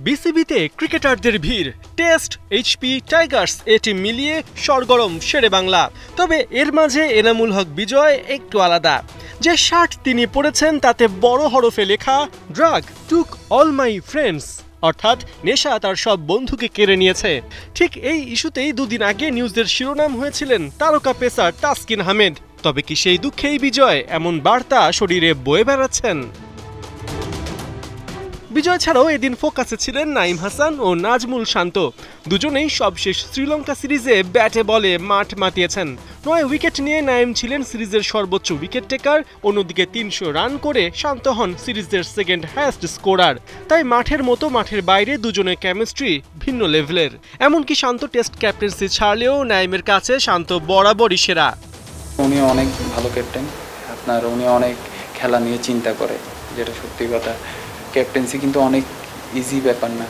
বিসিবিতে ক্রিকেটারদের ভিড়, test, HP, Tigers এ team মিলিয়ে সরগরম শেরে বাংলা। তবে এর মাঝে এনামুল হক বিজয় একটু আলাদা। যে শার্ট তিনি পরেছেন তাতে বড় হরফে লেখা drug took all my friends, অর্থাৎ নেশা তার সব বন্ধুকে কেড়ে নিয়েছে। ঠিক এই ইস্যুতেই দুদিন আগে নিউজের শিরোনাম হয়েছিলেন তারকা পেসার তাসকিন আহমেদ। তবে কি সেই দুঃখেই বিজয় এমন বার্তা শরীরে বয়ে বেড়াচ্ছেন? বিজয় ছাড়াও এদিন ফোকাসে ছিলেন নাঈম হাসান ও নাজমুল শান্ত। দুজনেই সবশেষ শ্রীলঙ্কা সিরিজে ব্যাটে বলে মাঠ মাতিয়েছেন। 9 উইকেট নিয়ে নাঈম ছিলেন সিরিজের সর্বোচ্চ উইকেট টেকার, অন্যদিকে 300 রান করে শান্ত হন সিরিজের সেকেন্ড হাইয়েস্ট স্কোরার। তাই মাঠের মতো মাঠের বাইরে দুজনের কেমিস্ট্রি ভিন্ন লেভেলের। এমনকি শান্ত টেস্ট ক্যাপ্টেন্সি ছাড়লেও নাঈমের কাছে শান্ত বরাবরই সেরা। উনি অনেক ভালো ক্যাপ্টেন, উনি অনেক খেলা নিয়ে চিন্তা করে, যেটা সত্যি কথা। ক্যাপ্টেন্সি কিন্তু অনেক ইজি ব্যাপার না।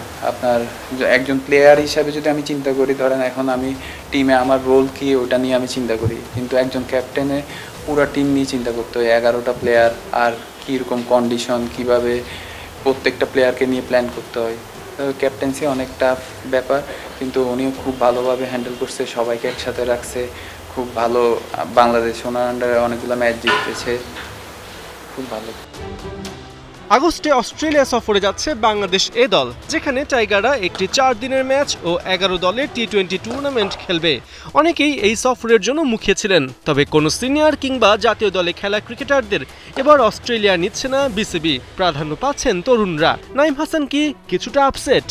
একজন প্লেয়ার হিসাবে যদি আমি চিন্তা করি, ধরেন এখন আমি টিমে আমার রোল কী ওটা নিয়ে আমি চিন্তা করি, কিন্তু একজন ক্যাপ্টেনে পুরো টিম নিয়ে চিন্তা করতে হয়। 11টা প্লেয়ার, আর কীরকম কন্ডিশন, কিভাবে প্রত্যেকটা প্লেয়ারকে নিয়ে প্ল্যান করতে হয়। ক্যাপ্টেন্সি অনেক টাফ ব্যাপার, কিন্তু উনিও খুব ভালোভাবে হ্যান্ডেল করছে, সবাইকে একসাথে রাখছে। খুব ভালো, বাংলাদেশ ওনার আন্ডারে অনেকগুলো ম্যাচ জিতেছে, খুব ভালো। আগস্টে অস্ট্রেলিয়া সফরে যাচ্ছে বাংলাদেশ এ দল, যেখানে টাইগাররা একটি 4 দিনের ম্যাচ ও 11 দলের টি-20 টুর্নামেন্ট খেলবে। অনেকেই এই সফরের জন্য মুখিয়ে ছিলেন, তবে কোনো সিনিয়র কিংবা জাতীয় দলে খেলা ক্রিকেটারদের এবার অস্ট্রেলিয়া নিচ্ছে না বিসিবি, প্রাধান্য পাচ্ছেন তরুণরা। নাঈম হাসান কি কিছুটা আপসেট?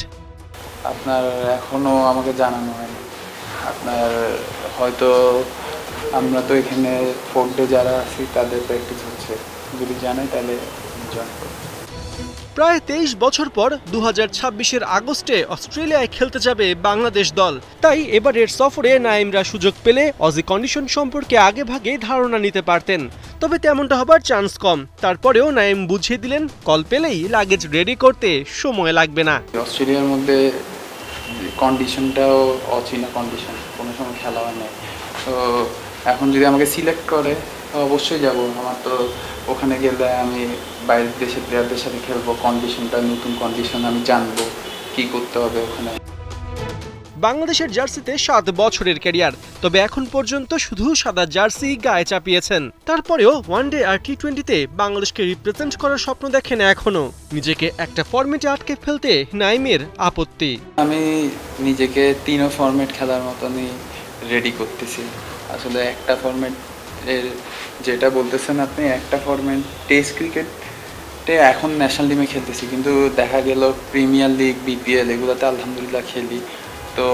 এখনো আমাকে জানানো হয়নি। হয়তো আমরা তো এখানে 4 ডে যারা আছি তাদের প্র্যাকটিস হচ্ছে, যদি জানাই তাহলে জয়েন করব। প্রায় 23 বছর পর 2026-এর আগস্টে অস্ট্রেলিয়ায় খেলতে যাবে বাংলাদেশ দল। তাই এবারের সফরে নাঈমরা সুযোগ পেলে অজি কন্ডিশন সম্পর্কে আগেভাগে ধারণা নিতে পারতেন। তবে তেমনটা হবার চান্স কম। তারপরেও নাঈম বুঝিয়ে দিলেন, কল পেলেই লাগেজ রেডি করতে সময় লাগবে না। অস্ট্রেলিয়ার মধ্যে কন্ডিশনটাও অচেনা কন্ডিশন, কোনো সময় খেলা হয় না। তো এখন যদি আমাকে সিলেক্ট করে অবশ্যই যাব। আমার তো ওখানে গেলে আমি বাইরের দেশের প্লেয়ারদের সাথে খেলবো, কন্ডিশনটা নতুন কন্ডিশন আমি জানবো কি করতে হবে ওখানে। বাংলাদেশের জার্সিতে 7 বছরের ক্যারিয়ার, তবে এখন পর্যন্ত শুধু সাদা জার্সি গায়ে চাপিয়েছেন। তারপরেও ওয়ানডে আর টি-20তে বাংলাদেশকে রিপ্রেজেন্ট করার স্বপ্ন দেখেন এখনো। নিজেকে একটা ফরম্যাটে আটকে ফেলতে নাঈমের আপত্তি। আমি নিজেকে 3 ফরম্যাট খেলার মতনই রেডি করতেছি। আসলে একটা ফরম্যাট যেটা বলতেছেন আপনি, একটা ফরম্যাট টেস্ট ক্রিকেটে এখন ন্যাশনাল টিমে খেলতেছি, কিন্তু দেখা গেল প্রিমিয়ার লিগ, বিপিএল এগুলোতে আলহামদুলিল্লাহ খেলি। তো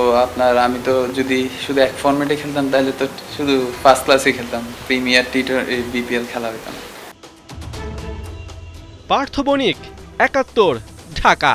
আমি তো যদি শুধু এক ফরম্যাটে খেলতাম তাহলে তো শুধু ফার্স্ট ক্লাসে খেলতাম, প্রিমিয়ার বিপিএল খেলা হইতাম। পার্থ বণিক, 71, ঢাকা।